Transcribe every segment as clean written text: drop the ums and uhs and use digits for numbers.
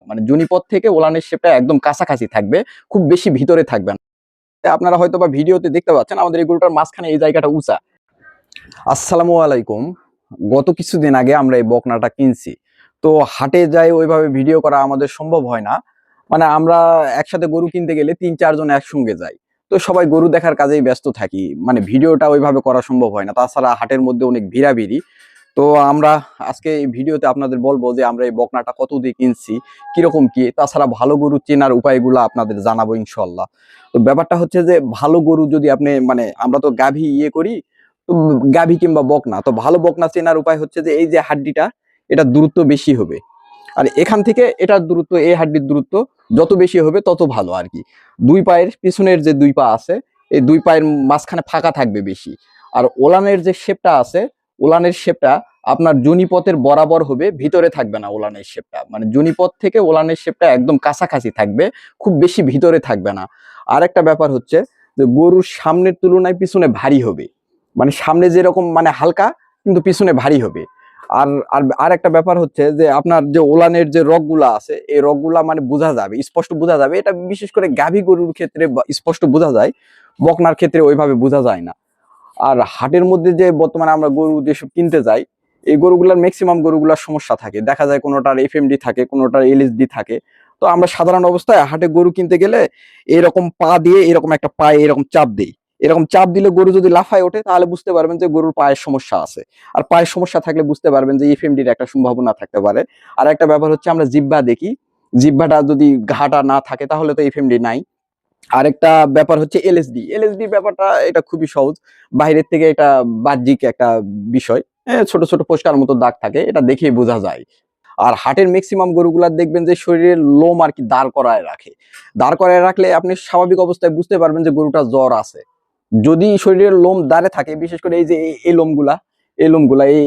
মানে জুনিপথ থেকে ওলানের শেপটা একদম কাছাকাছি থাকবে, খুব বেশি ভিতরে থাকবে না। আপনারা হয়তো বা ভিডিওতে দেখতে পাচ্ছেন আমাদের এই গরুটার মাঝখানে এই জায়গাটা উঁচা। আসসালামু আলাইকুম। গত কিছুদিন আগে আমরা এই বকনাটা কিনছি। তো হাটে যাই ওইভাবে ভিডিও করা আমাদের সম্ভব হয় না। মানে আমরা একসাথে গরু কিনতে গেলে ৩-৪ জন একসঙ্গে যাই। তো সবাই গরু দেখার কাজেই ব্যস্ত থাকি, মানে ভিডিওটা ওইভাবে করা সম্ভব হয় না। তাছাড়া হাটের মধ্যে অনেক ভিড়াভিড়ি। তো আমরা আজকে এই ভিডিওতে আপনাদের বলবো যে আমরা এই বকনাটা কত দিয়ে কিনছি, কিরকম কি, তাছাড়া ভালো গরু চেনার উপায়গুলো আপনাদের জানাবো ইনশাল্লাহ। তো ব্যাপারটা হচ্ছে যে ভালো গরু যদি আপনি, মানে আমরা তো গাভী করি, তো গাভী কিংবা বকনা, তো ভালো বকনা চেনার উপায় হচ্ছে যে এই যে হাড্ডিটা, এটা দূরত্ব বেশি হবে। আর এখান থেকে এটার দূরত্ব, এই হাড্ডির দূরত্ব যত বেশি হবে তত ভালো আর কি। দুই পায়ের পিছনের যে দুই পা আছে, এই দুই পায়ের মাঝখানে ফাঁকা থাকবে বেশি। আর ওলানের যে শেপটা আছে, ওলানের শেপটা আপনার জনিপথের বরাবর হবে, ভিতরে থাকবে না ওলানের শেপটা। মানে জনিপথ থেকে ওলানের শেপটা একদম কাছাকাছি থাকবে, খুব বেশি ভিতরে থাকবে না। আর একটা ব্যাপার হচ্ছে যে গরুর সামনের তুলনায় পিছনে ভারী হবে। মানে সামনে যেরকম মানে হালকা, কিন্তু পিছনে ভারী হবে। আর আর আর একটা ব্যাপার হচ্ছে যে আপনার যে ওলানের যে রগগুলা আছে, এই রগগুলা মানে বোঝা যাবে, স্পষ্ট বোঝা যাবে। এটা বিশেষ করে গাভী গরুর ক্ষেত্রে স্পষ্ট বোঝা যায়, বকনার ক্ষেত্রে ওইভাবে বোঝা যায় না। আর হাটের মধ্যে যে বর্তমানে আমরা গরু যেসব কিনতে যাই, এই গরুগুলার ম্যাক্সিমাম গরুগুলার সমস্যা থাকে, দেখা যায় কোনোটার এফএমডি থাকে, কোনোটার এলএসডি থাকে। তো আমরা সাধারণ অবস্থায় হাটে গরু কিনতে গেলে এরকম পা দিয়ে এরকম একটা পায়ে এরকম চাপ দেই। এরকম চাপ দিলে গরু যদি লাফায় ওঠে তাহলে বুঝতে পারবেন যে গরুর পায়ের সমস্যা আছে। আর পায়ের সমস্যা থাকলে বুঝতে পারবেন যে এফএমডির একটা সম্ভাবনা থাকতে পারে। আর একটা ব্যাপার হচ্ছে আমরা জিহ্বা দেখি, জিহ্বাটা যদি ঘাটা না থাকে তাহলে তো এফএমডি নাই। আরেকটা ব্যাপার হচ্ছে এলএসডি। এলএসডি ব্যাপারটা এটা খুবই সহজ, বাইরের থেকে এটা বাহ্যিক একটা বিষয়। ছোট ছোট পোস্টার মতো দাগ থাকে, এটা দেখেই বোঝা যায়। আর হাটের ম্যাক্সিমাম গরুগুলার দেখবেন যে শরীরের লোম আর কি দাঁড় করায় রাখে। দাঁড় করায় রাখলে আপনি স্বাভাবিক অবস্থায় বুঝতে পারবেন যে গরুটা জ্বর আছে। যদি শরীরের লোম দাঁড়ে থাকে, বিশেষ করে এই যে এই লোমগুলা, এই লোমগুলা, এই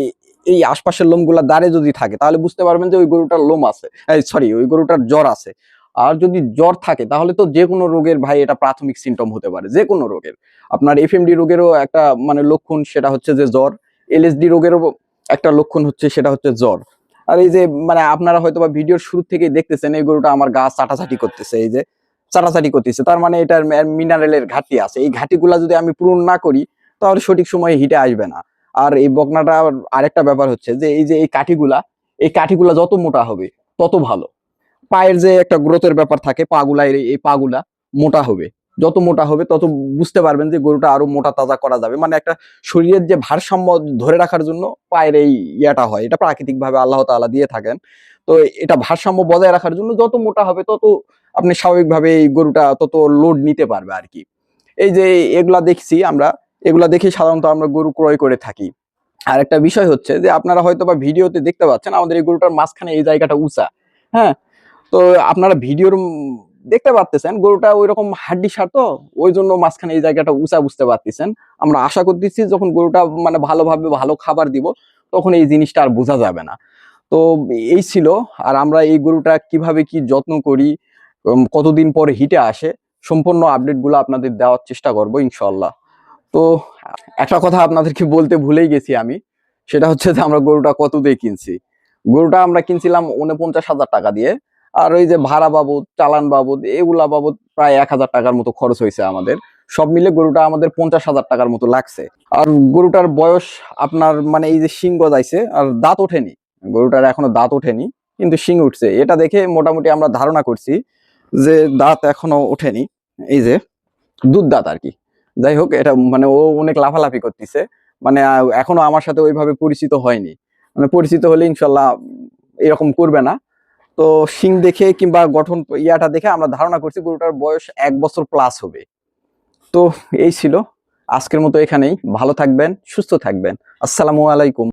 এই আশপাশের লোমগুলা দাঁড়ে যদি থাকে তাহলে বুঝতে পারবেন যে ওই গরুটার লোম আছে, সরি, ওই গরুটার জ্বর আছে। আর যদি জ্বর থাকে তাহলে তো যে কোনো রোগের ভাই এটা প্রাথমিক সিমটম হতে পারে, যে কোনো রোগের। আপনার এফএমডি রোগেরও একটা মানে লক্ষণ, সেটা হচ্ছে যে জ্বর। এলএসডি রোগেরও একটা লক্ষণ হচ্ছে, সেটা হচ্ছে জ্বর। আর এই যে মানে আপনারা হয়তো বা ভিডিওর শুরু থেকেই দেখতেছেন এই গরুটা আমার গা চাটাচাটি করতেছে, এই যে চাটাচাটি করতেছে, তার মানে এটার মিনারেলের ঘাটতি আছে। এই ঘাটতিগুলা যদি আমি পূরণ না করি তাহলে সঠিক সময়ে হিটে আসবে না। আর এই বকনাটা আরেকটা ব্যাপার হচ্ছে যে এই যে এই কাঠিগুলা যত মোটা হবে তত ভালো। পায়ের যে একটা গ্রোথের ব্যাপার থাকে, পাগুলা, এই পাগুলা মোটা হবে। যত মোটা হবে তত বুঝতে পারবেন যে গরুটা আরো মোটা তাজা করা যাবে। মানে একটা শরীরের যে ভারসাম্য ধরে রাখার জন্য পায়ের এই ইয়াটা হয়, এটা প্রাকৃতিক ভাবে আল্লাহ তাআলা দিয়ে থাকেন। তো এটা ভারসাম্য বজায় রাখার জন্য যত মোটা হবে তত আপনি স্বাভাবিকভাবে এই গরুটা তত লোড নিতে পারবে আর কি। এই যে এগুলা দেখছি আমরা, এগুলা দেখে সাধারণত আমরা গরু ক্রয় করে থাকি। আর একটা বিষয় হচ্ছে যে আপনারা হয়তো বা ভিডিওতে দেখতে পাচ্ছেন আমাদের এই গরুটার মাঝখানে এই জায়গাটা উঁচা। হ্যাঁ, তো আপনারা ভিডিওর দেখতে পারতেছেন গরুটা ওই রকম হাড্ডি সার, তো ওই জন্য মাঝখানে এই জায়গাটা উঁচা বুঝতে পারতেছেন। আমরা আশা করতেছি যখন গরুটা মানে ভালোভাবে ভালো খাবার দিব তখন এই জিনিসটা আর বোঝা যাবে না। তো এই ছিল। আর আমরা এই গরুটা কিভাবে কি যত্ন করি, কতদিন পরে হিটে আসে, সম্পূর্ণ আপডেট গুলো আপনাদের দেওয়ার চেষ্টা করবো ইনশাল্লাহ। তো একটা কথা আপনাদেরকে বলতে ভুলেই গেছি আমি, সেটা হচ্ছে যে আমরা গরুটা কত দিয়ে কিনছি। গরুটা আমরা কিনছিলাম 49,000 টাকা দিয়ে। আর ওই যে ভাড়া বাবদ, চালান বাবদ, এগুলা বাবদ প্রায় 1,000 টাকার মতো খরচ হয়েছে আমাদের। সব মিলে গরুটা আমাদের 50,000 টাকার মতো লাগছে। আর গরুটার বয়স আপনার মানে এই যে শিং গজাইছে আর দাঁত ওঠেনি, গরুটার এখনো দাঁত ওঠেনি, কিন্তু শিং উঠছে। এটা দেখে মোটামুটি আমরা ধারণা করছি যে দাঁত এখনো ওঠেনি, এই যে দুধ দাঁত আর কি। যাই হোক, এটা মানে ও অনেক লাফালাফি করতেছে, মানে এখনো আমার সাথে ওইভাবে পরিচিত হয়নি। মানে পরিচিত হলে ইনশাল্লাহ এরকম করবে না। তো শিং দেখে কিংবা গঠন ইয়াটা দেখে আমরা ধারণা করছি গরুটার বয়স 1 বছর প্লাস হবে। তো এই ছিল আজকের মতো, এখানেই। ভালো থাকবেন, সুস্থ থাকবেন। আসসালামু আলাইকুম।